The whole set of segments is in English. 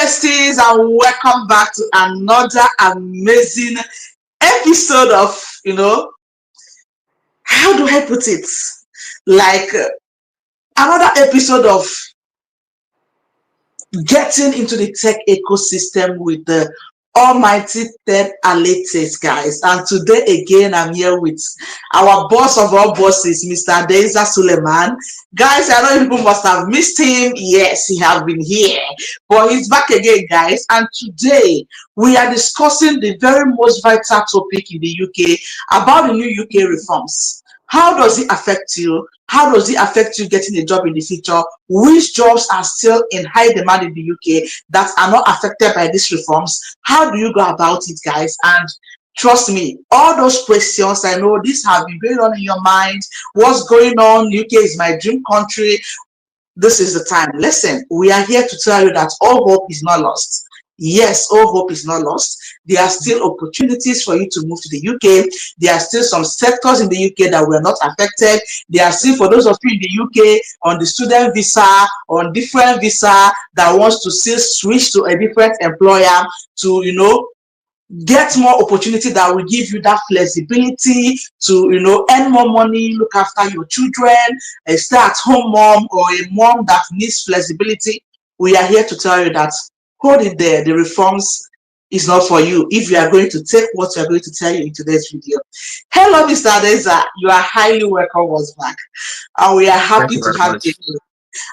besties, and welcome back to another amazing episode of, how do I put it? Like another episode of getting into the tech ecosystem with the almighty Ted Aletes, guys. And today again, I'm here with our boss of all bosses, Mr. Deza Suleiman. Guys, I know people must have missed him. Yes, he has been here, but he's back again, guys. And today we are discussing the very most vital topic in the UK about the new UK reforms. How does it affect you? How does it affect you getting a job in the future? Which jobs are still in high demand in the UK that are not affected by these reforms? How do you go about it, guys? And trust me, all those questions, I know these have been going on in your mind. What's going on? UK is my dream country. This is the time. Listen, we are here to tell you that all hope is not lost. Yes, all hope is not lost. There are still opportunities for you to move to the UK. There are still some sectors in the UK that were not affected. There are still, for those of you in the UK on the student visa, on different visa that wants to still switch to a different employer to, get more opportunity that will give you that flexibility to, earn more money, look after your children, a stay-at-home mom or a mom that needs flexibility. We are here to tell you that hold it there. The reforms is not for you if you are going to take what we are going to tell you in today's video. Hello, Mr. Adeza. You are highly welcome once back. And we are happy to have you.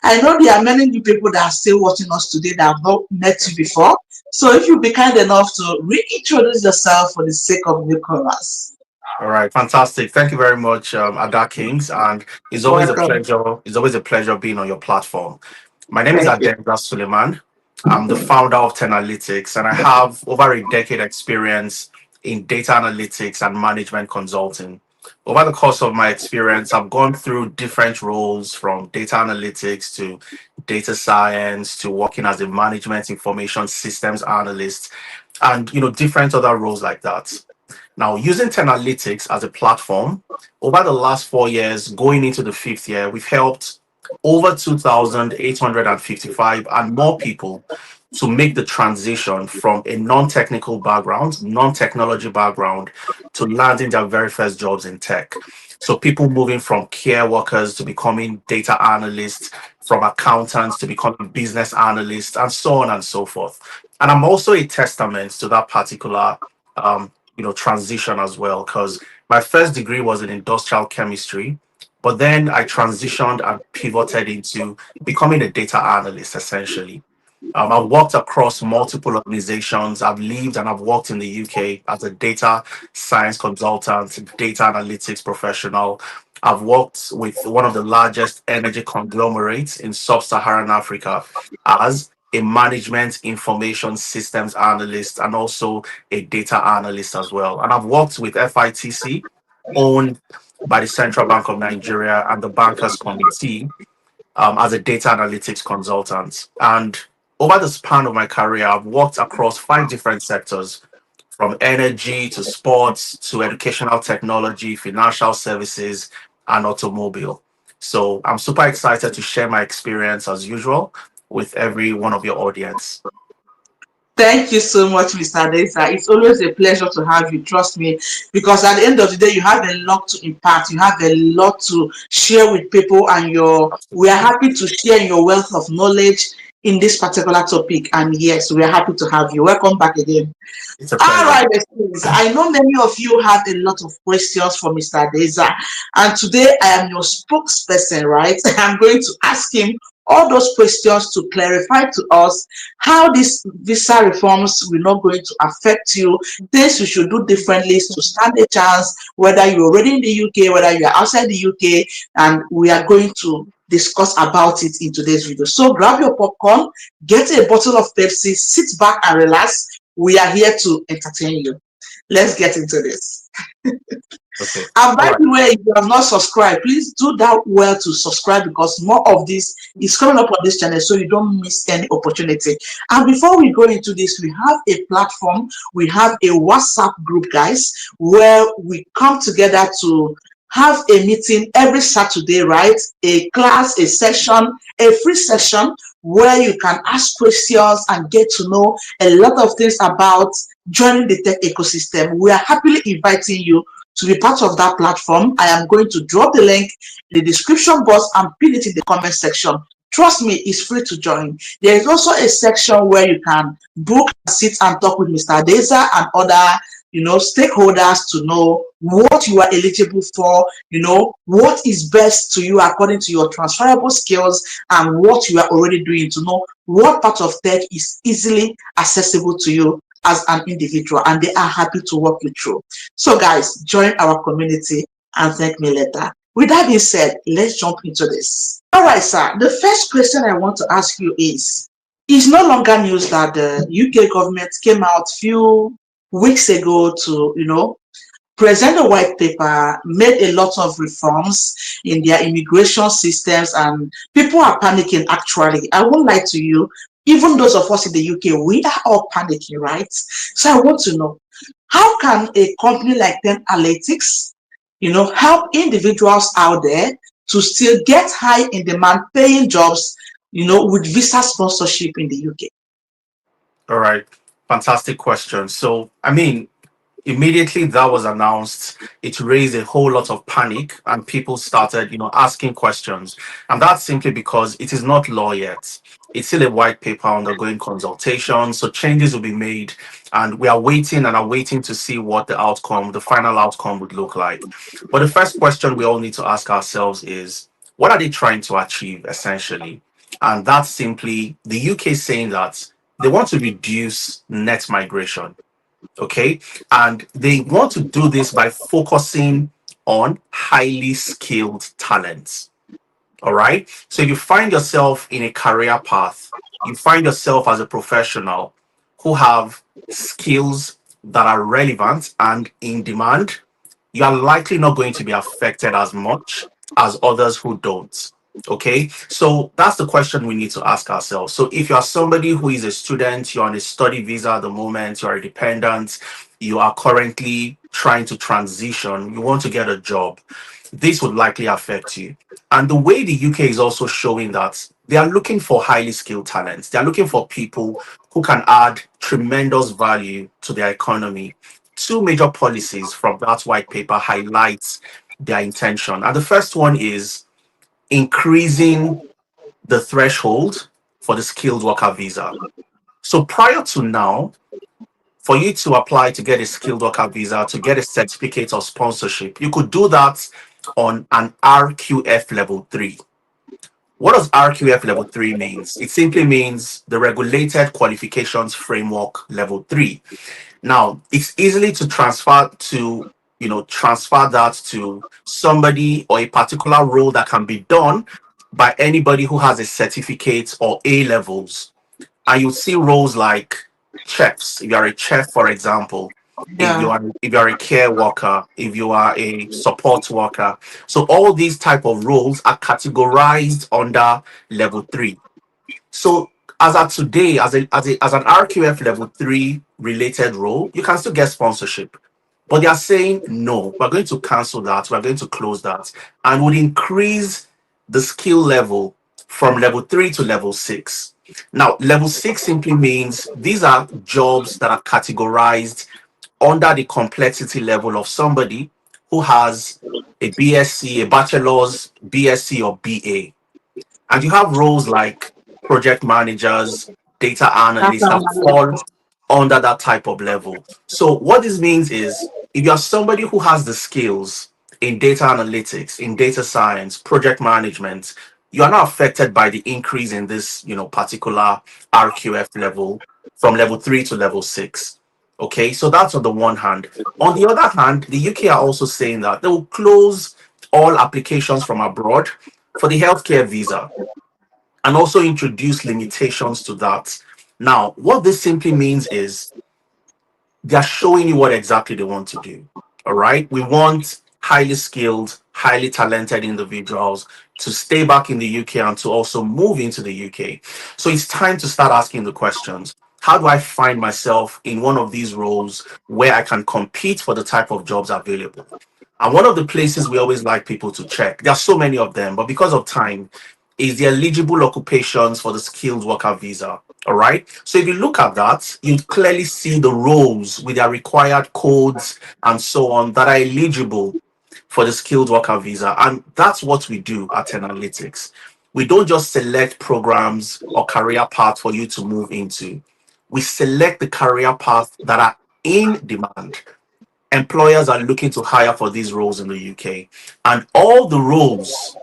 I know there are many new people that are still watching us today that have not met you before. So if you'll be kind enough to reintroduce yourself for the sake of newcomers. All right, fantastic. Thank you very much, Ada Kings, and it's always a Welcome. pleasure. It's always a pleasure being on your platform. My name is Thank you. Adendra Suleiman. I'm the founder of Tenalytics, and I have over a decade experience in data analytics and management consulting. Over the course of my experience, I've gone through different roles from data analytics to data science to working as a management information systems analyst and different other roles like that. Now, using Tenalytics as a platform, over the last 4 years, going into the fifth year, we've helped over 2,855 and more people to make the transition from a non-technical background, non-technology background, to landing their very first jobs in tech. So people moving from care workers to becoming data analysts, from accountants to becoming business analysts, and so on and so forth. And I'm also a testament to that particular transition as well, because my first degree was in industrial chemistry, but then I transitioned and pivoted into becoming a data analyst essentially. I've worked across multiple organizations. I've lived and I've worked in the UK as a data science consultant, data analytics professional. I've worked with one of the largest energy conglomerates in sub-Saharan Africa as a management information systems analyst and also a data analyst as well. And I've worked with FITC, owned by the Central Bank of Nigeria and the Bankers Committee, as a data analytics consultant. And over the span of my career, I've worked across 5 different sectors, from energy to sports to educational technology, financial services, and automobile. So I'm super excited to share my experience as usual with every one of your audience. Thank you so much, Mr. Adesa. It's always a pleasure to have you, trust me, because at the end of the day, you have a lot to impact. You have a lot to share with people, and we are happy to share your wealth of knowledge in this particular topic. And yes, we are happy to have you. Welcome back again. It's a All pleasure. right, besties. I know many of you have a lot of questions for Mr. Adesa, and today I am your spokesperson, right? I'm going to ask him all those questions to clarify to us how these visa reforms will not going to affect you, things you should do differently to stand a chance, whether you're already in the UK, whether you're outside the UK, and we are going to discuss about it in today's video. So grab your popcorn, get a bottle of Pepsi, sit back and relax. We are here to entertain you. Let's get into this. Okay. And by All right. the way, if you have not subscribed, please do that well to subscribe, because more of this is coming up on this channel so you don't miss any opportunity. And before we go into this, we have a platform, we have a WhatsApp group, guys, where we come together to have a meeting every Saturday, right? A class, a session, a free session where you can ask questions and get to know a lot of things about joining the tech ecosystem. We are happily inviting you to be part of that platform. I am going to drop the link in the description box and pin it in the comment section. Trust me, it's free to join. There is also a section where you can book, sit and talk with Mr. Adeza and other stakeholders to know what you are eligible for, what is best to you according to your transferable skills and what you are already doing, to know what part of tech is easily accessible to you as an individual, and they are happy to walk you through. So guys, join our community and thank me later. With that being said, let's jump into this. All right, sir. The first question I want to ask you is, it's no longer news that the UK government came out few weeks ago to, present a white paper, made a lot of reforms in their immigration systems, and people are panicking actually. I won't lie to you, even those of us in the UK, we are all panicking, right? So I want to know, how can a company like Ten Analytics, help individuals out there to still get high in demand paying jobs, with visa sponsorship in the UK? All right. Fantastic question. So, I mean, immediately that was announced, it raised a whole lot of panic and people started, asking questions. And that's simply because it is not law yet. It's still a white paper undergoing consultation. So changes will be made. And we are waiting and are waiting to see what the final outcome would look like. But the first question we all need to ask ourselves is, what are they trying to achieve essentially? And that's simply the UK saying that they want to reduce net migration. Okay. And they want to do this by focusing on highly skilled talents. All right. So if you find yourself in a career path, you find yourself as a professional who have skills that are relevant and in demand, you are likely not going to be affected as much as others who don't. Okay, so that's the question we need to ask ourselves. So, if you are somebody who is a student, you're on a study visa at the moment, you're a dependent, you are currently trying to transition, you want to get a job, this would likely affect you. And the way the UK is also showing that they are looking for highly skilled talents, they are looking for people who can add tremendous value to their economy. Two major policies from that white paper highlights their intention. And the first one is increasing the threshold for the skilled worker visa. So prior to now, for you to apply to get a skilled worker visa, to get a certificate of sponsorship, you could do that on an RQF level 3. What does RQF level 3 means? It simply means the Regulated Qualifications Framework level 3. Now, it's easily to transfer that to somebody or a particular role that can be done by anybody who has a certificate or A levels. And you see roles like chefs. If you are a chef, for example, Yeah. if you are a care worker, if you are a support worker. So all these type of roles are categorized under level 3. So as of today, as an RQF level 3 related role, you can still get sponsorship. But they are saying no, we're going to cancel that, we're going to close that, and would increase the skill level from level 3 to level 6. Now, level 6 simply means these are jobs that are categorized under the complexity level of somebody who has a BSc, a bachelor's, BSc, or BA. And you have roles like project managers, data analysts that fall under that type of level. So what this means is if you're somebody who has the skills in data analytics, in data science, project management, you are not affected by the increase in this, particular RQF level from level 3 to level 6. Okay, so that's on the one hand. On the other hand, the UK are also saying that they will close all applications from abroad for the healthcare visa and also introduce limitations to that. Now, what this simply means is they're showing you what exactly they want to do. All right. We want highly skilled, highly talented individuals to stay back in the UK and to also move into the UK. So it's time to start asking the questions. How do I find myself in one of these roles where I can compete for the type of jobs available? And one of the places we always like people to check, there are so many of them, but because of time, is the eligible occupations for the skilled worker visa. All right. So if you look at that, you clearly see the roles with their required codes and so on that are eligible for the skilled worker visa. And that's what we do at Analytics. We don't just select programs or career paths for you to move into. We select the career paths that are in demand. Employers are looking to hire for these roles in the UK. And all the roles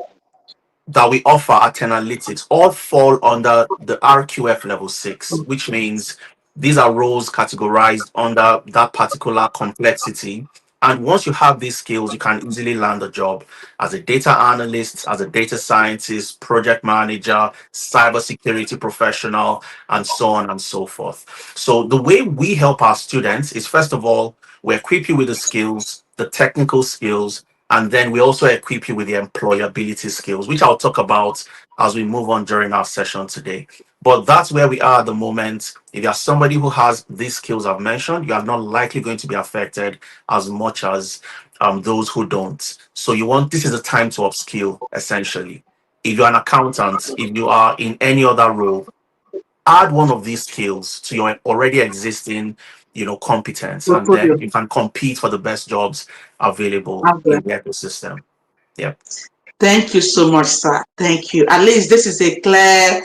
that we offer at Analytics all fall under the RQF level 6, which means these are roles categorized under that particular complexity. And once you have these skills, you can easily land a job as a data analyst, as a data scientist, project manager, cybersecurity professional, and so on and so forth. So the way we help our students is, first of all, we equip you with the skills, the technical skills, and then we also equip you with the employability skills, which I'll talk about as we move on during our session today. But that's where we are at the moment. If you're somebody who has these skills I've mentioned, you are not likely going to be affected as much as those who don't. So this is the time to upskill, essentially. If you're an accountant, if you are in any other role, add one of these skills to your already existing competence, and then Portfolio. you can compete for the best jobs available Okay. in the ecosystem. Yeah. Thank you so much, sir. Thank you. At least this is a clear,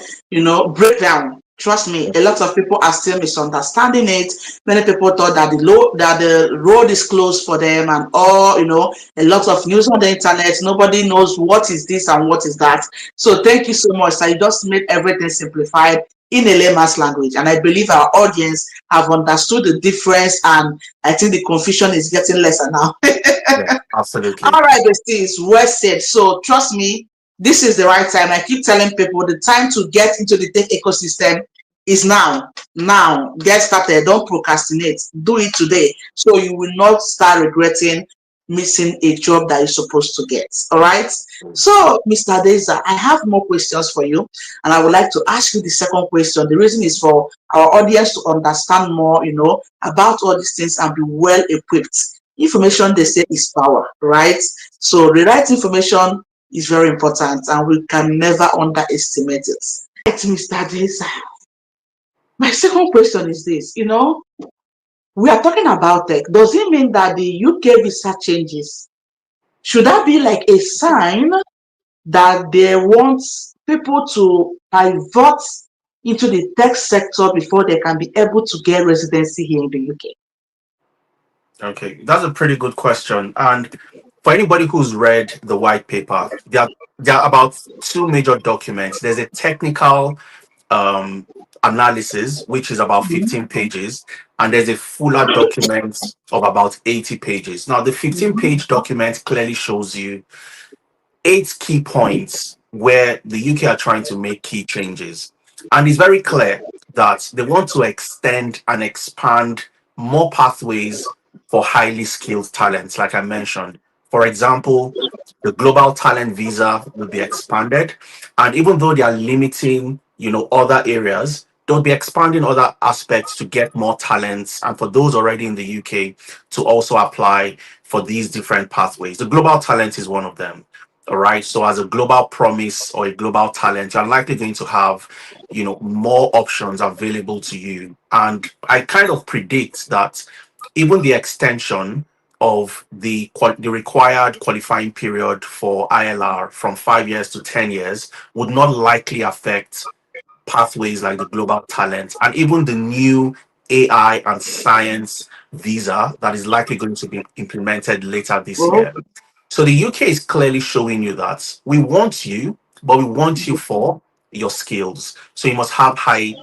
breakdown. Trust me, a lot of people are still misunderstanding it. Many people thought that the road is closed for them, and all, a lot of news on the internet. Nobody knows what is this and what is that. So thank you so much, sir. You just made everything simplified in a layman's language, and I believe our audience have understood the difference, and I think the confusion is getting lesser now. Yeah, absolutely. All right, besties, well said. So trust me, this is the right time. I keep telling people the time to get into the tech ecosystem is now. Now, get started. Don't procrastinate. Do it today, so you will not start regretting missing a job that you're supposed to get. All right. So, Mr. Deza, I have more questions for you, and I would like to ask you the second question. The reason is for our audience to understand more, about all these things and be well equipped. Information, they say, is power, right? So the right information is very important, and we can never underestimate it. Right, Mr. Deza. My second question is this, we are talking about tech. Does it mean that the UK visa changes? Should that be like a sign that they want people to pivot into the tech sector before they can be able to get residency here in the UK? Okay, that's a pretty good question. And for anybody who's read the white paper, there are about two major documents. There's a technical um, analysis, which is about Mhm, 15 pages, and there's a fuller document of about 80 pages. Now, the 15-page document clearly shows you 8 key points where the UK are trying to make key changes. And it's very clear that they want to extend and expand more pathways for highly skilled talents, like I mentioned. For example, the global talent visa will be expanded. And even though they are limiting, other areas, they'll be expanding other aspects to get more talents and for those already in the UK to also apply for these different pathways. The global talent is one of them. All right. So as a global promise or a global talent, you're likely going to have, more options available to you. And I kind of predict that even the extension of the required qualifying period for ILR from 5 years to 10 years would not likely affect pathways like the global talent and even the new AI and science visa that is likely going to be implemented later this oh, year. So the UK is clearly showing you that we want you, but we want you for your skills. So you must have high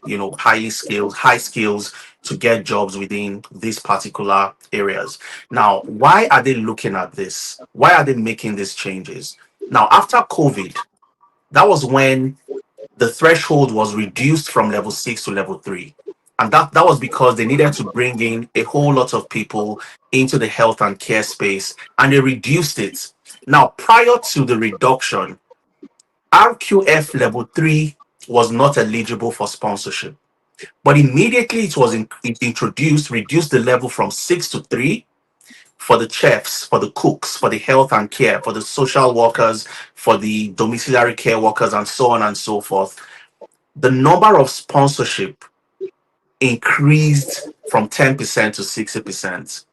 skills to get jobs within these particular areas. Now, why are they looking at this? Why are they making these changes? Now, after COVID, that was when the threshold was reduced from level 6 to level 3. And that was because they needed to bring in a whole lot of people into the health and care space, and they reduced it. Now, prior to the reduction, RQF level 3 was not eligible for sponsorship. But immediately it was introduced, reduced the level from 6 to 3, for the chefs, for the cooks, for the health and care, for the social workers, for the domiciliary care workers, and so on and so forth, the number of sponsorship increased from 10% to 60%.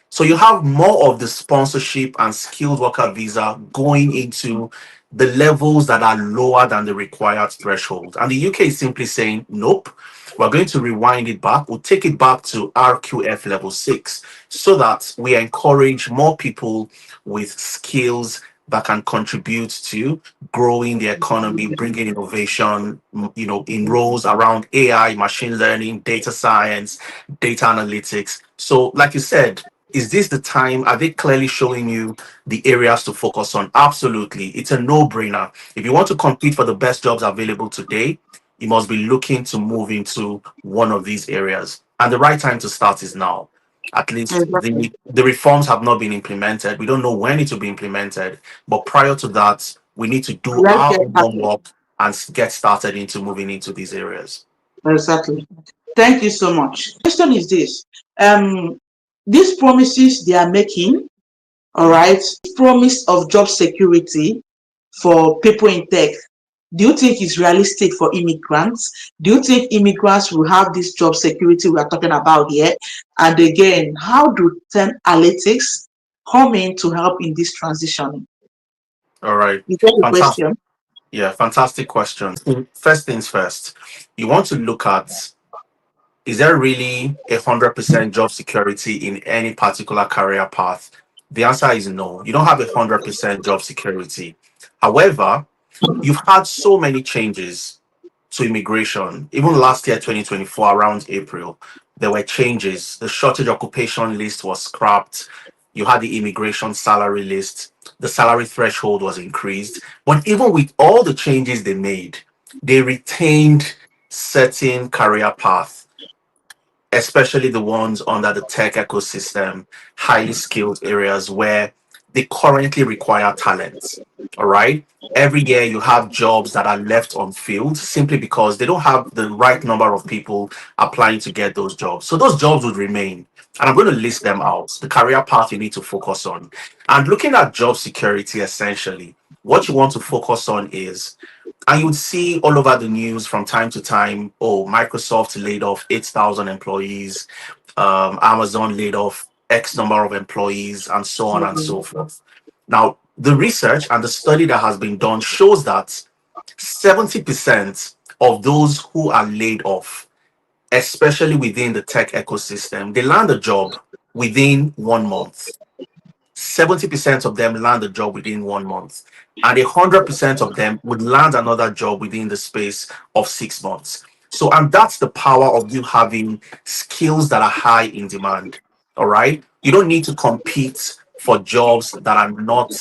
So you have more of the sponsorship and skilled worker visa going into the levels that are lower than the required threshold. And the UK is simply saying, nope, we're going to rewind it back. We'll take it back to RQF level 6 so that we encourage more people with skills that can contribute to growing the economy, bringing innovation, in roles around AI, machine learning, data science, data analytics. So, like you said, is this the time? Are they clearly showing you the areas to focus on? Absolutely. It's a no-brainer. If you want to compete for the best jobs available today, you must be looking to move into one of these areas. And the right time to start is now. At least Exactly. the reforms have not been implemented. We don't know when it will be implemented. But prior to that, we need to do Let's our get own started. homework and get started into moving into these areas. Exactly. Thank you so much. Question is this. Um, these promises they are making, all right, promise of job security for people in tech, do you think it's realistic for immigrants? Do you think immigrants will have this job security we are talking about here? And again, how do 10 analytics come in to help in this transition? All right. You get the Fantastic. question? Yeah, fantastic question. First things first, you want to look at, is there really 100% job security in any particular career path? The answer is no. You don't have 100% job security. However, you've had so many changes to immigration. Even last year, 2024, around April, there were changes. The shortage occupation list was scrapped. You had the immigration salary list. The salary threshold was increased. But even with all the changes they made, they retained certain career paths, especially the ones under the tech ecosystem, highly skilled areas where they currently require talent. All right. Every year you have jobs that are left unfilled simply because they don't have the right number of people applying to get those jobs. So those jobs would remain. And I'm going to list them out, the career path you need to focus on. And looking at job security, essentially, what you want to focus on is, and you would see all over the news from time to time, oh, Microsoft laid off 8,000 employees, Amazon laid off X number of employees, and so on and Mhm. so forth. Now, the research and the study that has been done shows that 70% of those who are laid off, especially within the tech ecosystem, they land a job within 1 month. 70% of them land a job within 1 month, and 100% of them would land another job within the space of 6 months. So, and that's the power of you having skills that are high in demand. All right. You don't need to compete for jobs that are not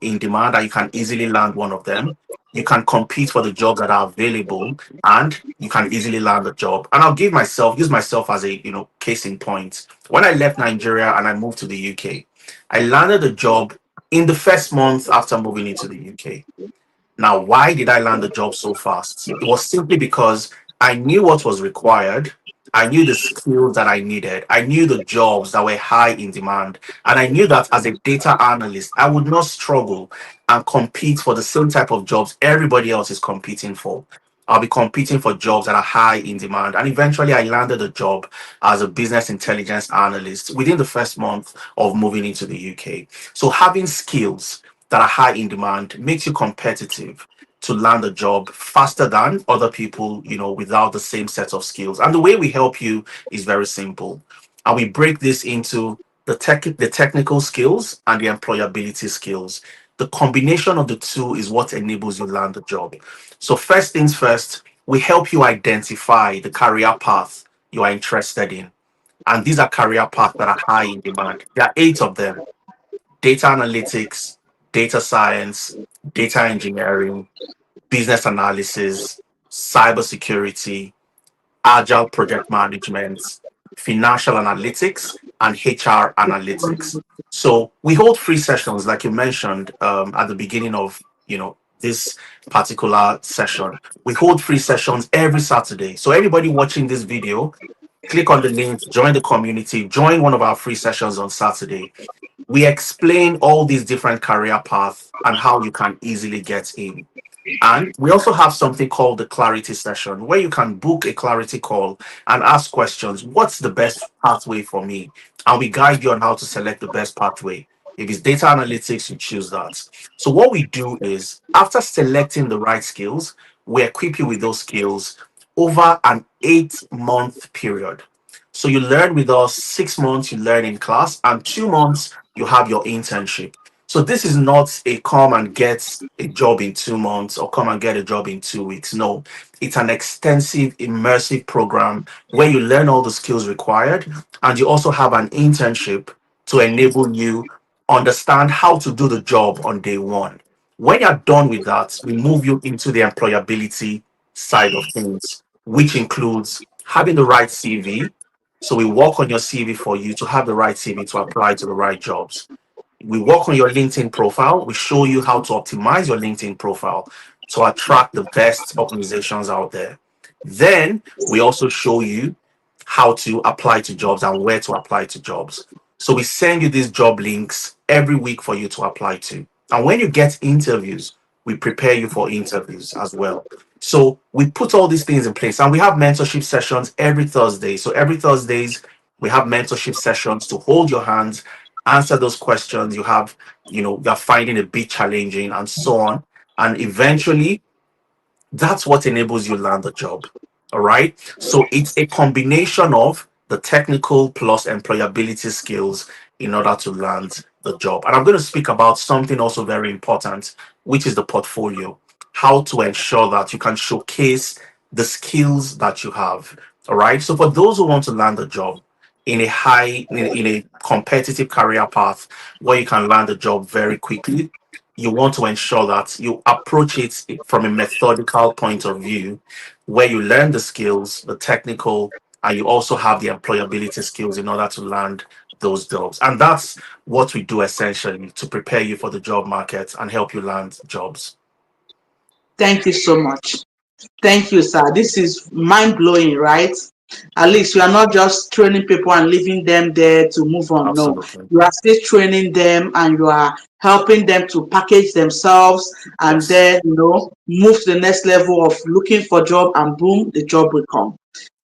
in demand, and you can easily land one of them. You can compete for the jobs that are available, and you can easily land a job. And I'll use myself as a case in point. When I left Nigeria and I moved to the UK, I landed a job in the first month after moving into the UK. Now, why did I land the job so fast? It was simply because I knew what was required. I knew the skills that I needed. I knew the jobs that were high in demand. And I knew that as a data analyst, I would not struggle and compete for the same type of jobs everybody else is competing for. I'll be competing for jobs that are high in demand. And eventually, I landed a job as a business intelligence analyst within the first month of moving into the UK. So, having skills that are high in demand makes you competitive to land a job faster than other people, without the same set of skills. And the way we help you is very simple. And we break this into the technical skills and the employability skills. The combination of the two is what enables you land a job. So first things first, we help you identify the career path you are interested in. And these are career paths that are high in demand. There are 8 of them: data analytics, data science, data engineering, business analysis, cybersecurity, agile project management, financial analytics, and HR analytics. So we hold free sessions, like you mentioned at the beginning of this particular session. We hold free sessions every Saturday. So anybody watching this video, Click on the link, join the community, join one of our free sessions on Saturday. We explain all these different career paths and how you can easily get in. And we also have something called the clarity session where you can book a clarity call and ask questions. What's the best pathway for me? And we guide you on how to select the best pathway. If it's data analytics, you choose that. So, what we do is after selecting the right skills, we equip you with those skills over an 8-month period. So, you learn with us 6 months, you learn in class, and 2 months, you have your internship. So this is not a come and get a job in 2 months or come and get a job in 2 weeks. No, it's an extensive, immersive program where you learn all the skills required and you also have an internship to enable you understand how to do the job on day one. When you're done with that, we move you into the employability side of things, which includes having the right CV. So we work on your CV for you to have the right CV to apply to the right jobs. We work on your LinkedIn profile. We show you how to optimize your LinkedIn profile to attract the best organizations out there. Then we also show you how to apply to jobs and where to apply to jobs. So we send you these job links every week for you to apply to. And when you get interviews, we prepare you for interviews as well. So we put all these things in place and we have mentorship sessions every Thursday. So every Thursdays, we have mentorship sessions to hold your hands, answer those questions you're finding a bit challenging and so on. And eventually that's what enables you land the job. All right. So it's a combination of the technical plus employability skills in order to land the job. And I'm going to speak about something also very important, which is the portfolio. How to ensure that you can showcase the skills that you have. All right. So for those who want to land a job in a competitive career path where you can land a job very quickly, you want to ensure that you approach it from a methodical point of view where you learn the skills, the technical, and you also have the employability skills in order to land those jobs. And that's what we do essentially to prepare you for the job market and help you land jobs. Thank you so much. Thank you, sir. This is mind blowing, right? At least you are not just training people and leaving them there to move on. No, Absolutely. you are still training them and you are helping them to package themselves and Yes. then, move to the next level of looking for job and boom, the job will come.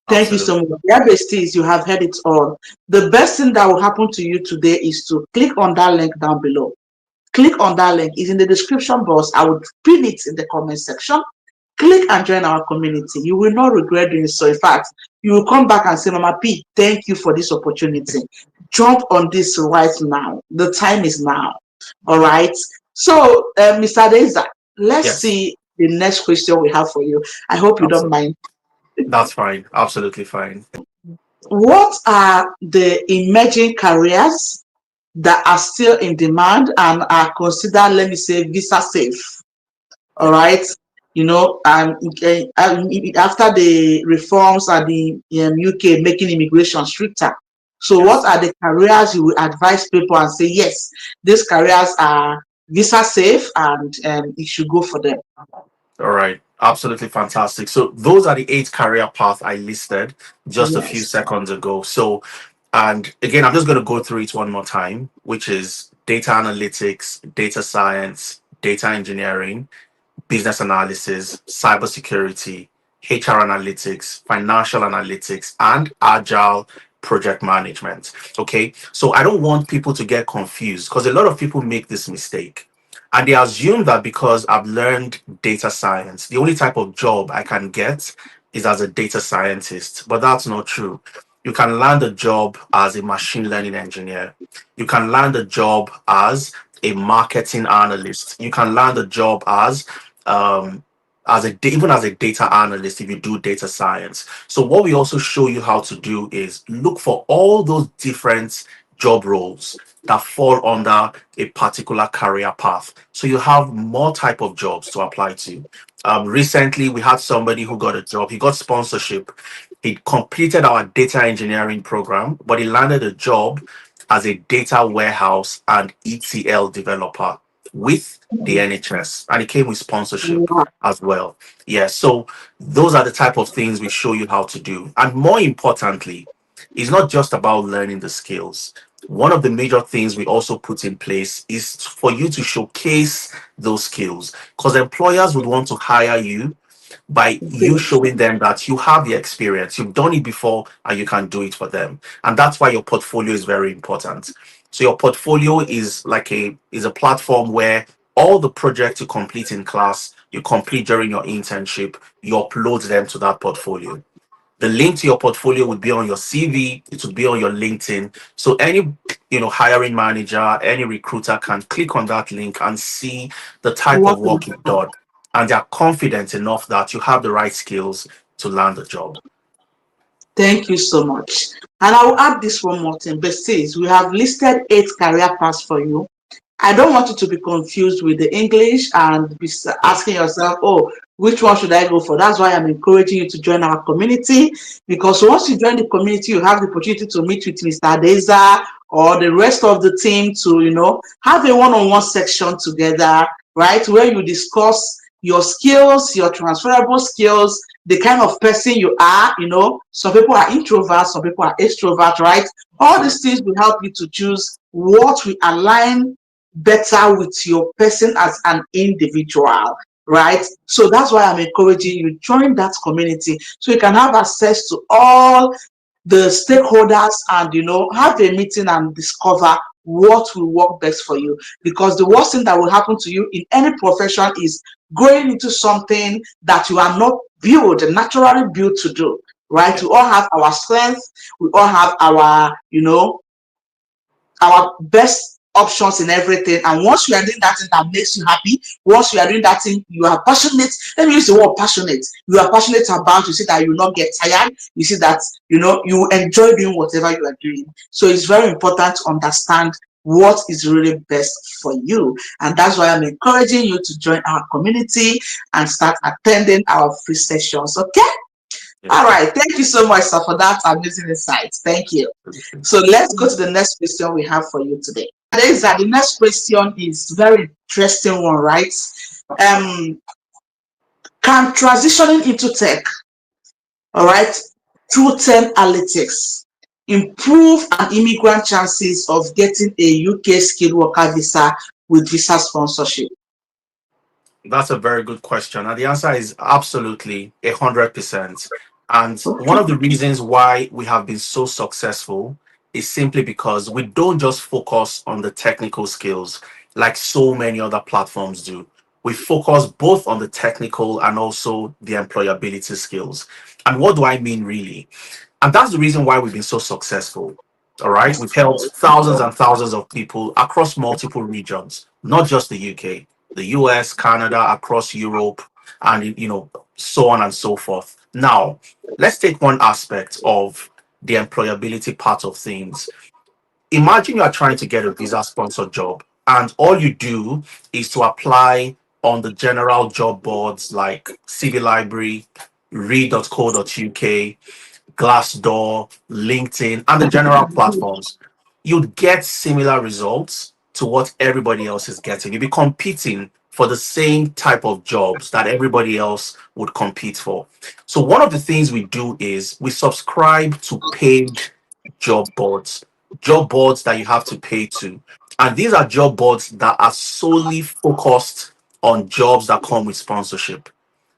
Thank you so Absolutely. much. Yeah, besties, you have heard it all. The best thing that will happen to you today is to click on that link down below. Click on that link. It's in the description box. I would pin it in the comment section. Click and join our community. You will not regret doing so. In fact, you will come back and say, Mama P, thank you for this opportunity. Jump on this right now. The time is now. All right. So, Mr. Deza, let's Yes. see the next question we have for you. I hope you don't Absolutely. mind. That's fine. Absolutely fine. What are the emerging careers that are still in demand and are considered, let me say, visa safe? All right. After the reforms at the UK making immigration stricter. So what Yes. are the careers you would advise people and say, yes, these careers are visa safe and you should go for them? All right. Absolutely fantastic. So those are the 8 career paths I listed just a few Yes. seconds ago. So, and again, I'm just going to go through it one more time, which is data analytics, data science, data engineering, business analysis, cybersecurity, HR analytics, financial analytics, and agile project management. Okay. So I don't want people to get confused because a lot of people make this mistake. And they assume that because I've learned data science, the only type of job I can get is as a data scientist. But that's not true. You can land a job as a machine learning engineer. You can land a job as a marketing analyst. You can land a job um, even as a data analyst if you do data science. So what we also show you how to do is look for all those different job roles that fall under a particular career path. So you have more type of jobs to apply to. Recently, we had somebody who got a job. He got sponsorship. He completed our data engineering program, but he landed a job as a data warehouse and ETL developer. with the NHS, and it came with sponsorship Wow. as well. Yeah, so those are the type of things we show you how to do. And more importantly, it's not just about learning the skills. One of the major things we also put in place is for you to showcase those skills, because employers would want to hire you by you Great. showing them that you have the experience, you've done it before, and you can do it for them. And that's why your portfolio is very important. So your portfolio is a platform where all the projects you complete in class, you complete during your internship, you upload them to that portfolio. The link to your portfolio would be on your CV, it would be on your LinkedIn. So any hiring manager, any recruiter can click on that link and see the type of work you've Wonderful. done. And they're confident enough that you have the right skills to land the job. Thank you so much. And I will add this one more thing. But says we have listed 8 career paths for you. I don't want you to be confused with the English and be Yeah. asking yourself, oh, which one should I go for? That's why I'm encouraging you to join our community, because once you join the community, you have the opportunity to meet with Mr. Adeza or the rest of the team to, have a one-on-one section together, right? Where you discuss your skills, your transferable skills, the kind of person you are. Some people are introverts, some people are extroverts, right? All True. these things will help you to choose what will align better with your person as an individual, right? So that's why I'm encouraging you join that community so you can have access to all the stakeholders and have a meeting and discover what will work best for you, because the worst thing that will happen to you in any profession is going into something that you are not naturally built to do, right? Yeah. We all have our strengths, we all have our best options in everything. And once you are doing that thing that makes you happy, once you are doing that thing you are passionate, let me use the word passionate, you are passionate about, you see that you will not get tired, you see that you enjoy doing whatever you are doing. So it's very important to understand what is really best for you. And that's why I'm encouraging you to join our community and start attending our free sessions. Okay. Yeah. All right. Thank you so much, sir, for that amazing insight. Thank you. So let's go to the next question we have for you today. The next question is very interesting one, right? Um, can transitioning into tech, all right, through 10 analytics improve an immigrant chances of getting a UK skilled worker visa with visa sponsorship? That's a very good question. And the answer is absolutely 100%. And one Okay. of the reasons why we have been so successful is simply because we don't just focus on the technical skills like so many other platforms do. We focus both on the technical and also the employability skills. And what do I mean really? And that's the reason why we've been so successful. All right. We've helped thousands and thousands of people across multiple regions, not just the UK, the US, Canada, across Europe, and so on and so forth. Now, let's take one aspect of the employability part of things. Imagine you are trying to get a visa sponsored job, and all you do is to apply on the general job boards like CV Library, read.co.uk, Glassdoor, LinkedIn, and the general platforms. You'd get similar results to what everybody else is getting. You'd be competing for the same type of jobs that everybody else would compete for. So, one of the things we do is we subscribe to paid job boards that you have to pay to. And these are job boards that are solely focused on jobs that come with sponsorship.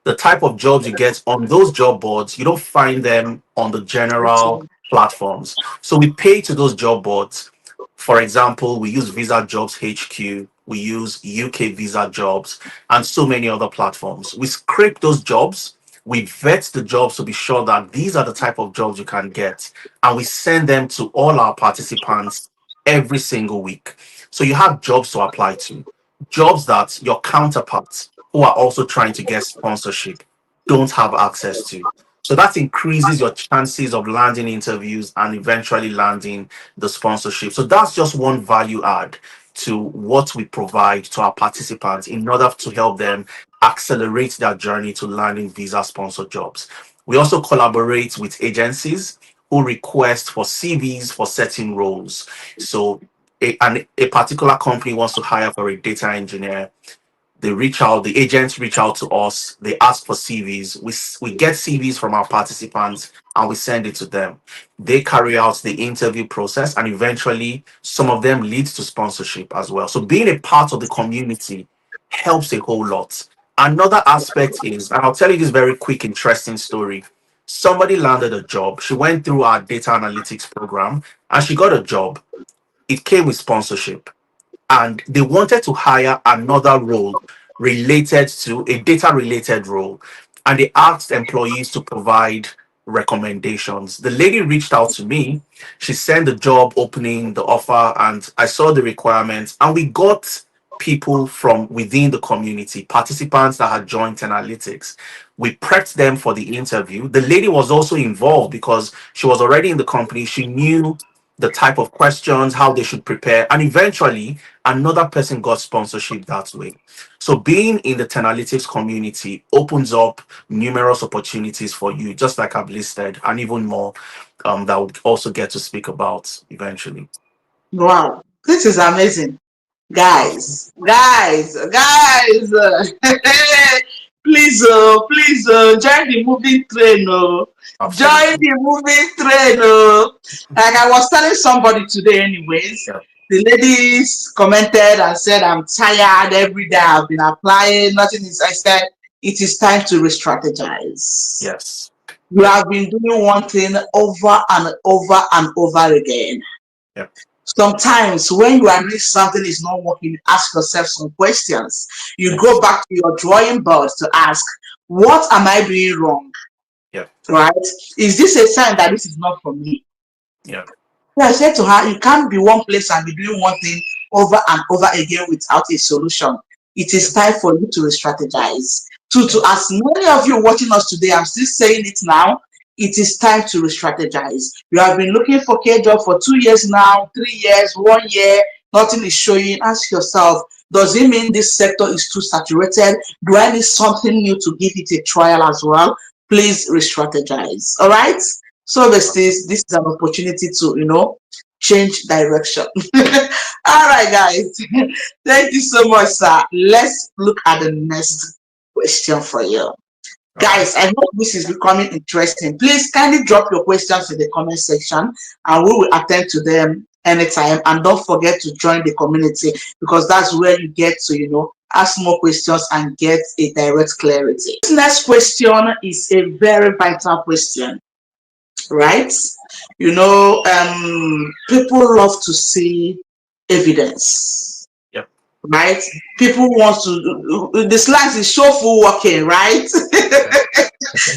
The type of jobs you get on those job boards, you don't find them on the general platforms. So we pay to those job boards. For example, we use Visa Jobs HQ, we use UK Visa Jobs, and so many other platforms. We scrape those jobs, we vet the jobs to be sure that these are the type of jobs you can get, and we send them to all our participants every single week. So you have jobs to apply to, jobs that your counterparts who are also trying to get sponsorship don't have access to. So that increases your chances of landing interviews and eventually landing the sponsorship. So that's just one value add to what we provide to our participants in order to help them accelerate their journey to landing visa sponsored jobs. We also collaborate with agencies who request for CVs for certain roles. So a particular company wants to hire for a data engineer. The agents reach out to us, they ask for CVs. We get CVs from our participants and we send it to them. They carry out the interview process, and eventually some of them leads to sponsorship as well. So being a part of the community helps a whole lot. Another aspect is, and I'll tell you this very quick, interesting story. Somebody landed a job. She went through our data analytics program and she got a job. It came with sponsorship, and they wanted to hire another role related to a data related role, and they asked employees to provide recommendations. The lady reached out to me, she sent the job opening, the offer, and I saw the requirements, and we got people from within the community, participants that had joined Analytics. We prepped them for the interview. The lady was also involved because she was already in the company. She knew the type of questions, how they should prepare, and eventually another person got sponsorship that way. So being in the Tenalytics community opens up numerous opportunities for you, just like I've listed, and even more that we'll also get to speak about eventually. Wow, this is amazing. Guys, please, join the moving train, join Absolutely. the moving train, Like I was telling somebody today, anyways, Yeah. the ladies commented and said, "I'm tired. Every day I've been applying, nothing is." I said, "It is time to re-strategize. Yes. You Yeah. have been doing one thing over and over and over again. Yeah. Sometimes when you are doing something is not working, ask yourself some questions. You go Yes. back to your drawing board to ask, what am I doing wrong? Yeah. Right? Is this a sign that this is not for me?" Yeah. So I said to her, you can't be one place and be doing one thing over and over again without a solution. It Yeah. is time for you to re-strategize. To Yes. as many of you watching us today, I'm still saying it now. It is time to re-strategize. You have been looking for a job for 2 years now, 3 years, 1 year, nothing is showing. Ask yourself, does it mean this sector is too saturated? Do I need something new to give it a trial as well? Please re-strategize. All right. So this is an opportunity to change direction. All right, guys. Thank you so much, sir. Let's look at the next question for you. All right. Guys, I hope this is becoming interesting. Please kindly drop your questions in the comment section and we will attend to them anytime. And don't forget to join the community, because that's where you get to, ask more questions and get a direct clarity. This next question is a very vital question, right? People love to see evidence, Yep. right? People want to, the slides is show full working, right?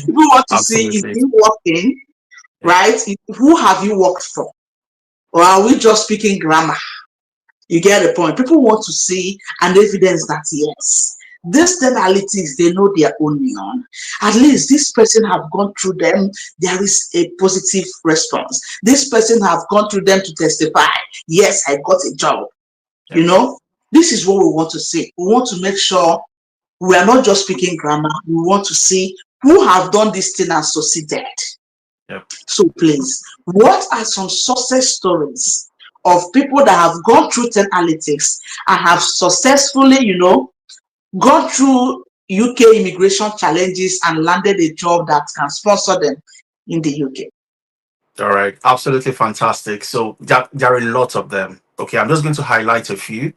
People want to see, is Absolutely. it working, Yeah. right? Who have you worked for? Or are we just speaking grammar? You get the point. People want to see an evidence that yes, these analytics, they know their onion. At least this person have gone through them. There is a positive response. This person have gone through them to testify. Yes, I got a job. Yeah. This is what we want to see. We want to make sure we are not just speaking grammar. We want to see who have done this thing and succeeded. Yeah. So please, what are some success stories of people that have gone through Analytics and have successfully, gone through UK immigration challenges and landed a job that can sponsor them in the UK? All right, absolutely fantastic. So there are a lot of them. Okay, I'm just going to highlight a few,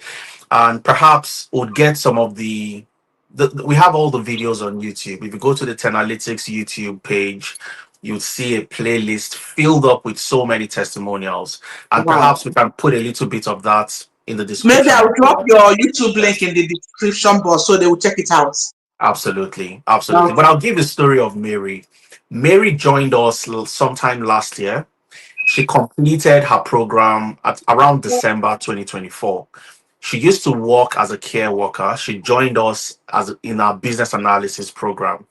and perhaps we'll get some of we have all the videos on YouTube. If you go to the Tenalytics YouTube page, you'll see a playlist filled up with so many testimonials, and Wow. perhaps we can put a little bit of that in the Maybe description I'll as drop well. your YouTube link Yes. in the description box so they will check it out. Absolutely, absolutely. But Okay. I'll give the story of Mary. Mary joined us sometime last year. She completed her program at around December 2024. She used to work as a care worker. She joined us in our business analysis program.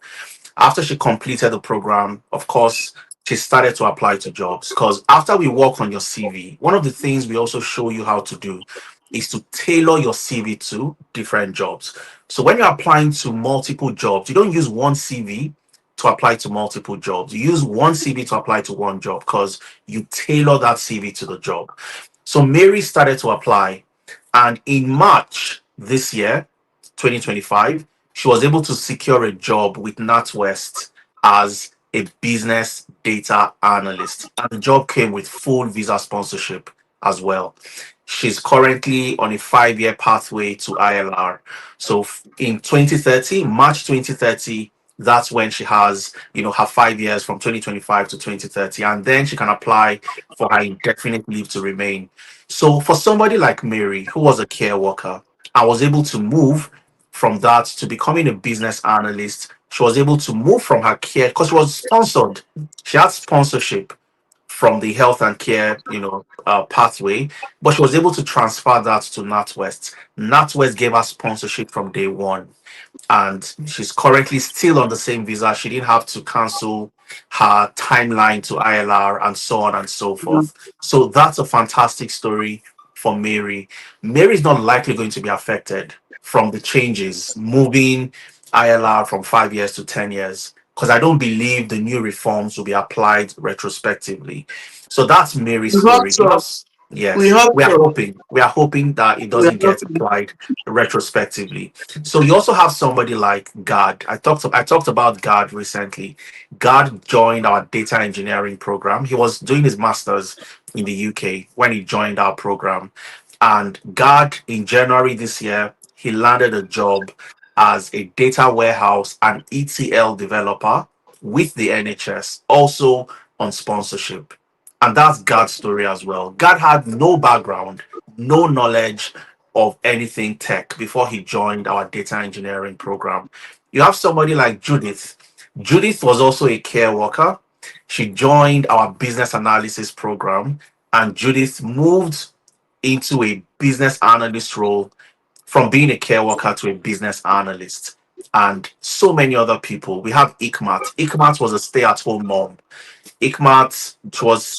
After she completed the program, of course, she started to apply to jobs, because after we work on your CV, one of the things we also show you how to do is to tailor your CV to different jobs. So when you're applying to multiple jobs, you don't use one CV to apply to multiple jobs. You use one CV to apply to one job, because you tailor that CV to the job. So Mary started to apply, and in March this year, 2025, she was able to secure a job with NatWest as a business data analyst. And the job came with full visa sponsorship as well. She's currently on a 5-year pathway to ILR. So in 2030, March 2030, that's when she has, her 5 years from 2025 to 2030. And then she can apply for her indefinite leave to remain. So for somebody like Mary, who was a care worker, I was able to move from that to becoming a business analyst. She was able to move from her care because she was sponsored. She had sponsorship from the health and care, pathway, but she was able to transfer that to NatWest. NatWest gave her sponsorship from day one, and she's currently still on the same visa. She didn't have to cancel her timeline to ILR and so on and so forth. So that's a fantastic story for Mary. Mary is not likely going to be affected from the changes, moving ILR from 5 years to 10 years, because I don't believe the new reforms will be applied retrospectively. So that's Mary's We hope story. so. We Yes, hope we are so. hoping. We are hoping that it We are doesn't get hoping. applied retrospectively. So you also have somebody like Gad. I talked about Gad recently. Gad joined our data engineering program. He was doing his masters in the UK when he joined our program. And Gad, in January this year, he landed a job as a data warehouse and ETL developer with the NHS, also on sponsorship. And that's Gad's story as well. Gad had no background, no knowledge of anything tech before he joined our data engineering program. You have somebody like Judith. Judith was also a care worker. She joined our business analysis program, and Judith moved into a business analyst role from being a care worker to a business analyst. And so many other people. We have Ikmat. Ikmat was a stay at home mom. Ikmat,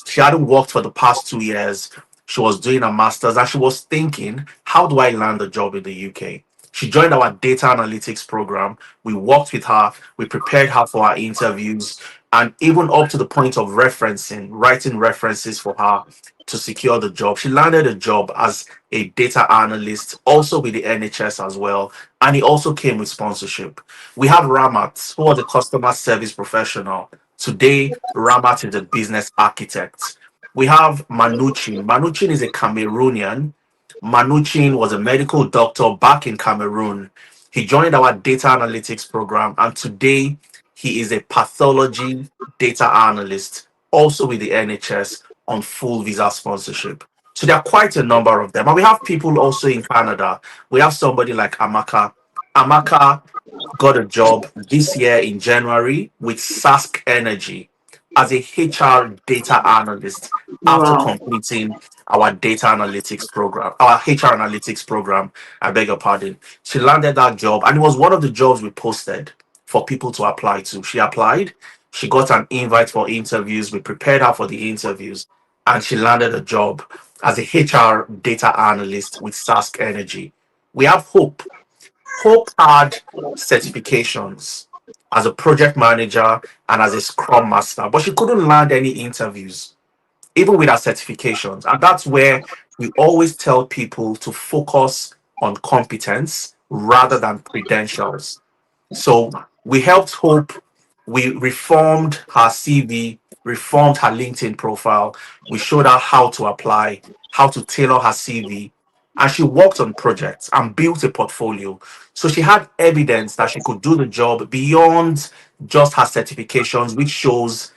she hadn't worked for the past 2 years. She was doing a master's and she was thinking, how do I land a job in the UK? She joined our data analytics program. We worked with her, we prepared her for our interviews, and even up to the point of referencing, writing references for her to secure the job. She landed a job as a data analyst, also with the NHS as well. And he also came with sponsorship. We have Ramat, who was a customer service professional. Today, Ramat is a business architect. We have Manuchin. Manuchin is a Cameroonian. Manuchin was a medical doctor back in Cameroon. He joined our data analytics program, and today he is a pathology data analyst, also with the NHS on full visa sponsorship. So there are quite a number of them. And we have people also in Canada. We have somebody like Amaka. Amaka got a job this year in January with Sask Energy as a HR data analyst after Wow. completing our data analytics program, our HR analytics program. I beg your pardon. She landed that job, and it was one of the jobs we posted for people to apply to. She applied, she got an invite for interviews, we prepared her for the interviews, and she landed a job as a HR data analyst with Sask Energy. We have Hope. Hope had certifications as a project manager and as a scrum master, but she couldn't land any interviews, even with her certifications. And that's where we always tell people to focus on competence rather than credentials. So we helped Hope. We reformed her CV, reformed her LinkedIn profile. We showed her how to apply, how to tailor her CV. And she worked on projects and built a portfolio. So she had evidence that she could do the job beyond just her certifications, which shows,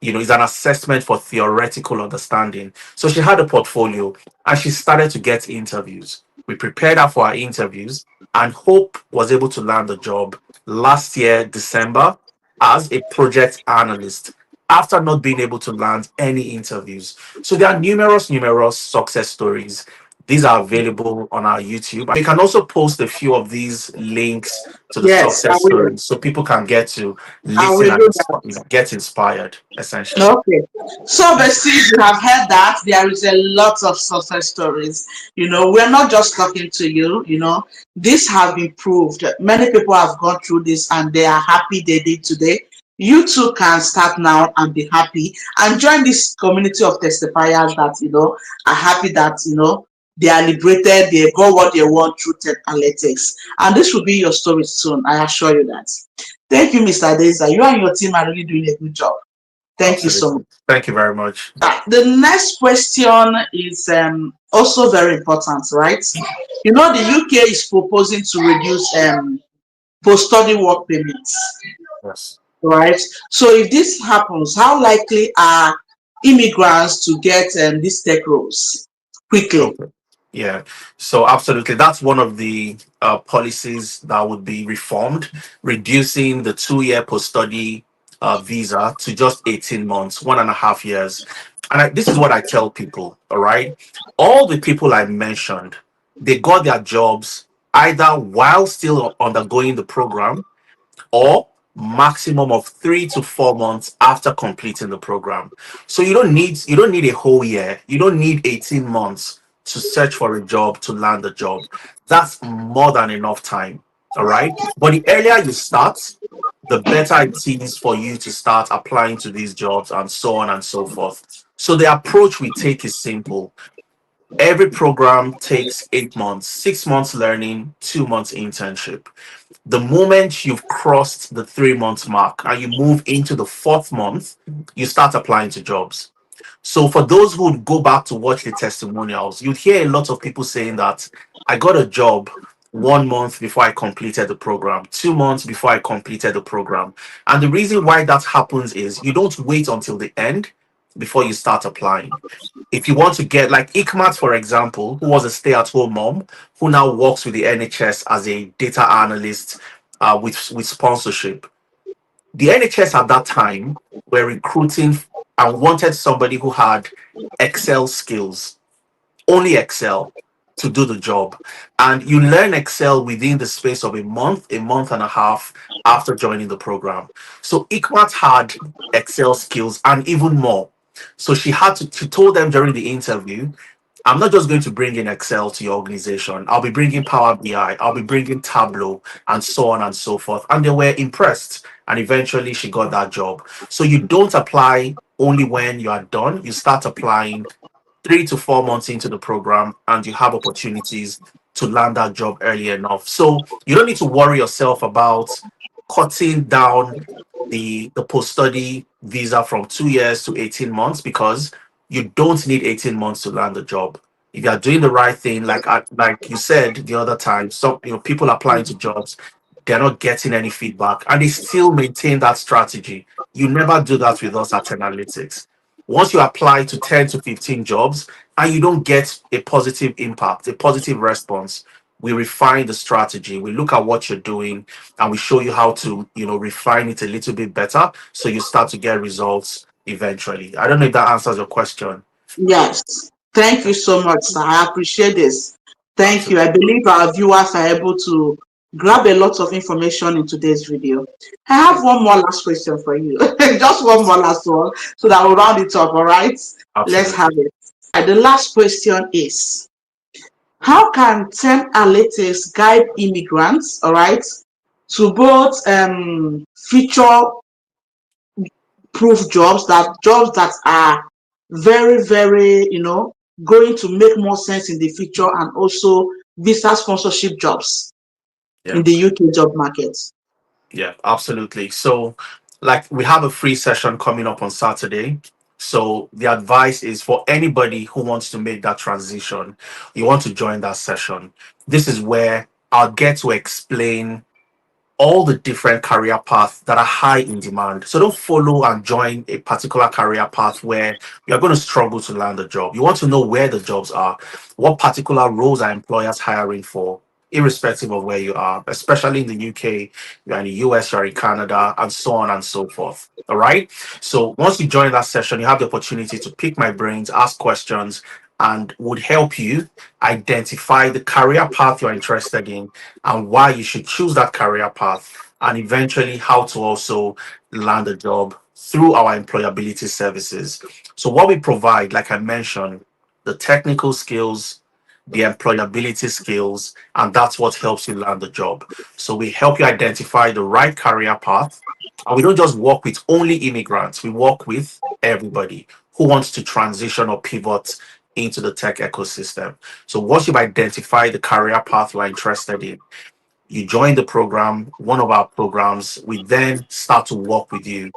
is an assessment for theoretical understanding. So she had a portfolio and she started to get interviews. We prepared her for her interviews, and Hope was able to land the job last year, December, as a project analyst after not being able to land any interviews. So there are numerous success stories. These are available on our YouTube. We can also post a few of these links to the Yes, I success will. stories so people can get to I listen will and do that. get inspired, essentially. Okay. So, Besties, you have heard that there is a lot of success stories. We're not just talking to you, this has been proved. Many people have gone through this and they are happy they did today. you too can start now and be happy and join this community of testifiers that are happy that they are liberated, they got what they want through tech analytics. And this will be your story soon, I assure you that. Thank you, Mr. Deza. You and your team are really doing a good job. Thank you so much. Absolutely. Thank you very much. The next question is also very important, right? The UK is proposing to reduce post-study work permits, Yes. right? So if this happens, how likely are immigrants to get these tech roles quickly? Okay. Yeah. So absolutely, that's one of the policies that would be reformed, reducing the 2 year post-study visa to just 18 months, 1.5 years. And this is what I tell people. All right. All the people I mentioned, they got their jobs either while still undergoing the program or maximum of 3 to 4 months after completing the program. So you don't need a whole year. You don't need 18 months to search for a job to land a job. That's more than enough time. All right. But the earlier you start, the better it is for you to start applying to these jobs and so on and so forth. So the approach we take is simple. Every program takes 8 months, 6 months learning, 2 months internship. The moment you've crossed the 3 month mark and you move into the fourth month, you start applying to jobs. So for those who would go back to watch the testimonials, you'd hear a lot of people saying that I got a job 1 month before I completed the program, 2 months before I completed the program. And the reason why that happens is you don't wait until the end before you start applying. If you want to get like Ikmat, for example, who was a stay-at-home mom, who now works with the NHS as a data analyst with sponsorship. The NHS at that time were recruiting and wanted somebody who had Excel skills, only Excel to do the job. And you learn Excel within the space of a month and a half after joining the program. So Ikmat had Excel skills and even more. So she told them during the interview, I'm not just going to bring in Excel to your organization. I'll be bringing Power BI, I'll be bringing Tableau, and so on and so forth. And they were impressed. And eventually she got that job. So you don't apply only when you are done. You start applying 3 to 4 months into the program and you have opportunities to land that job early enough. So you don't need to worry yourself about cutting down the post-study visa from 2 years to 18 months because you don't need 18 months to land a job. If you are doing the right thing, like you said the other time, some people applying to jobs, they're not getting any feedback and they still maintain that strategy. You never do that with us at Analytics. Once you apply to 10 to 15 jobs and you don't get a positive impact, a positive response, we refine the strategy. We look at what you're doing and we show you how to, refine it a little bit better so you start to get results eventually. I don't know if that answers your question. Yes. Thank you so much, sir. I appreciate this. Thank you. I Absolutely. believe our viewers are able to grab a lot of information in today's video. I have one more last question for you. Just one more last one so that we'll round it up. All right. Let's have Absolutely. it. The last question is, how can Temp Analytics guide immigrants, all right, to both future proof jobs that are very, very, going to make more sense in the future, and also visa sponsorship jobs Yeah. in the UK job market? Yeah, absolutely. So, like, we have a free session coming up on Saturday. So, the advice is for anybody who wants to make that transition, you want to join that session. This is where I'll get to explain all the different career paths that are high in demand. So don't follow and join a particular career path where you're going to struggle to land a job. You want to know where the jobs are, what particular roles are employers hiring for, irrespective of where you are, especially in the UK, you're in the US, you're in Canada, and so on and so forth. All right. So once you join that session, you have the opportunity to pick my brains, ask questions, and would help you identify the career path you're interested in and why you should choose that career path, and eventually how to also land a job through our employability services. So, what we provide, like I mentioned, the technical skills, the employability skills, and that's what helps you land the job. So, we help you identify the right career path. And we don't just work with only immigrants, we work with everybody who wants to transition or pivot into the tech ecosystem. So once you've identified the career path you're interested in, you join the program, one of our programs, we then start to work with you.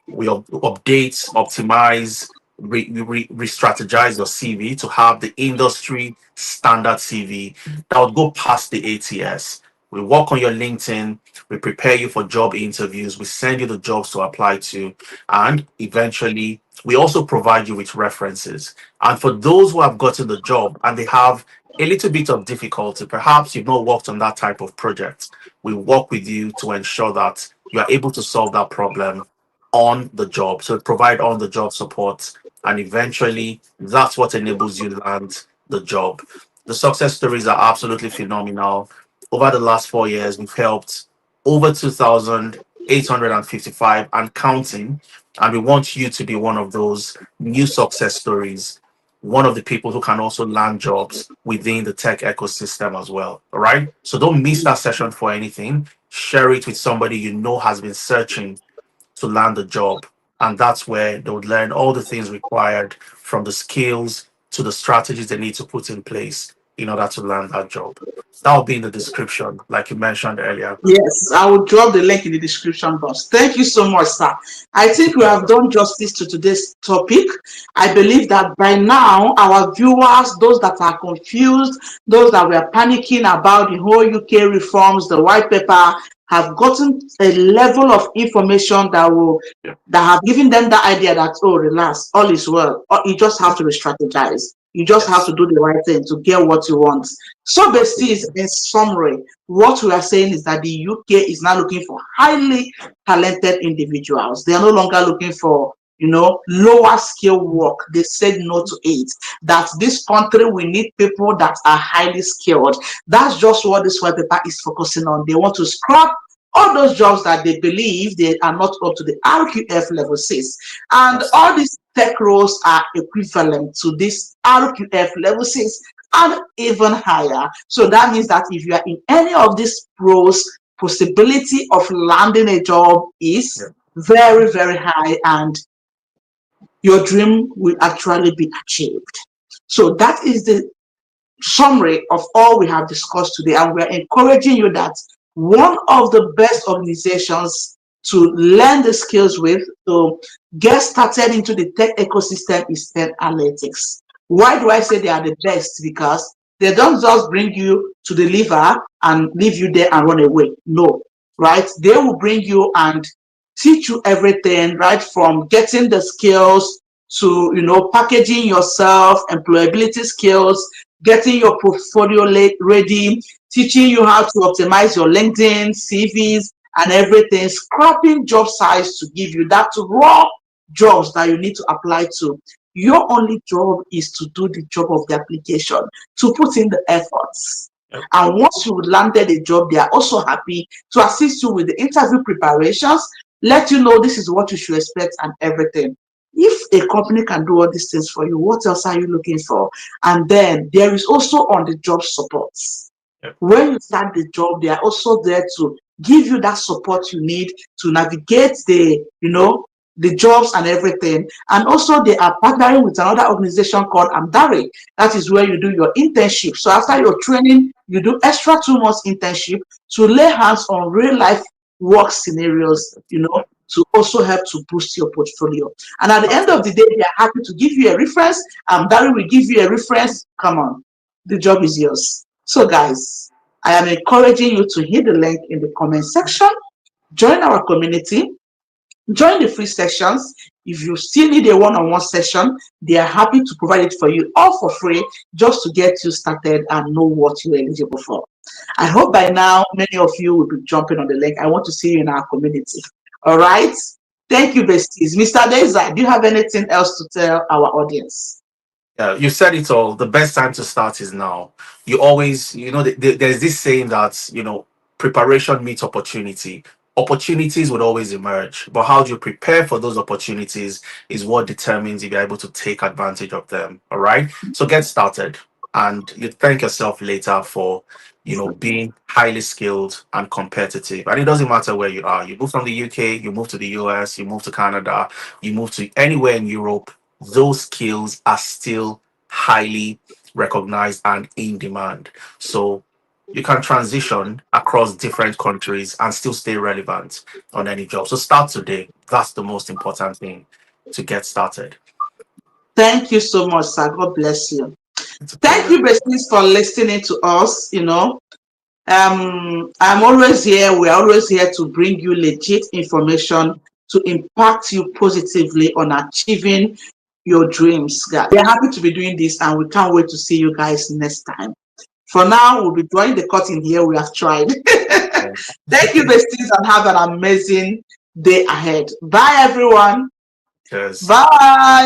We update, optimize, re-strategize your CV to have the industry standard CV that would go past the ATS. We work on your LinkedIn, we prepare you for job interviews, we send you the jobs to apply to, and eventually we also provide you with references. And for those who have gotten the job and they have a little bit of difficulty, perhaps you've not worked on that type of project, we work with you to ensure that you are able to solve that problem on the job. So provide on the job support, and eventually that's what enables you to land the job. The success stories are absolutely phenomenal. Over the last 4 years, we've helped over 2,855 and counting. And we want you to be one of those new success stories, one of the people who can also land jobs within the tech ecosystem as well. All right. So don't miss that session for anything. Share it with somebody you know has been searching to land a job. And that's where they would learn all the things required, from the skills to the strategies they need to put in place in order to land that job. That will be in the description, like you mentioned earlier. Yes, I will drop the link in the description box. Thank you so much, sir. I think we have done justice to today's topic. I believe that by now, our viewers, those that are confused, those that were panicking about the whole UK reforms, the white paper, have gotten a level of information Yeah. that have given them the idea that, oh, relax, all is well. You just have to re-strategize. You just have Yes. to do the right thing to get what you want. So, besties, in summary, what we are saying is that the UK is now looking for highly talented individuals. They are no longer looking for, lower skill work. They said no to it. That this country, we need people that are highly skilled. That's just what this white paper is focusing on. They want to scrap all those jobs that they believe they are not up to the RQF level 6. And Yes. all these tech roles are equivalent to this RQF level 6 and even higher. So that means that if you are in any of these roles, possibility of landing a job Yeah. is very, very high, and your dream will actually be achieved. So that is the summary of all we have discussed today, and we're encouraging you that one of the best organizations to learn the skills with, to get started into the tech ecosystem, is Ten Analytics. Why do I say they are the best? Because they don't just bring you to deliver and leave you there and run away. No, right? They will bring you and teach you everything, right? From getting the skills to, packaging yourself, employability skills, getting your portfolio ready, teaching you how to optimize your LinkedIn, CVs, and everything, scrapping job sites to give you that raw jobs that you need to apply to. Your only job is to do the job of the application, to put in the efforts. Yep. And once you landed a job, they are also happy to assist you with the interview preparations, let you know this is what you should expect and everything. If a company can do all these things for you, what else are you looking for? And then there is also on the job supports. Yep. When you start the job, they are also there to give you that support you need to navigate the jobs and everything. And also they are partnering with another organization called Amdari. That is where you do your internship. So after your training, you do extra 2 months internship to lay hands on real life work scenarios, to also help to boost your portfolio. And at the end of the day, they are happy to give you a reference. Amdari will give you a reference. Come on, the job is yours. So guys, I am encouraging you to hit the link in the comment section, join our community, join the free sessions. If you still need a one-on-one session, they are happy to provide it for you all for free, just to get you started and know what you're eligible for. I hope by now many of you will be jumping on the link. I want to see you in our community. All right. Thank you, besties. Mr. Deza, do you have anything else to tell our audience? Yeah, you said it all. The best time to start is now. You always, there's this saying that, preparation meets opportunity. Opportunities would always emerge, but how do you prepare for those opportunities is what determines if you're able to take advantage of them. All right. So get started. and you thank yourself later for, being highly skilled and competitive. And it doesn't matter where you are. You move from the UK, you move to the US, you move to Canada, you move to anywhere in Europe, those skills are still highly recognized and in demand. So you can transition across different countries and still stay relevant on any job. So start today. That's the most important thing to get started. Thank you so much, sir. God bless you. It's a Thank pleasure. you, besties, for listening to us. I'm always here. We're always here to bring you legit information to impact you positively on achieving your dreams. Guys. We're happy to be doing this, and we can't wait to see you guys next time. For now, we'll be drawing the curtain here. We have tried. Thank you, besties, and have an amazing day ahead. Bye, everyone. Cheers. Bye.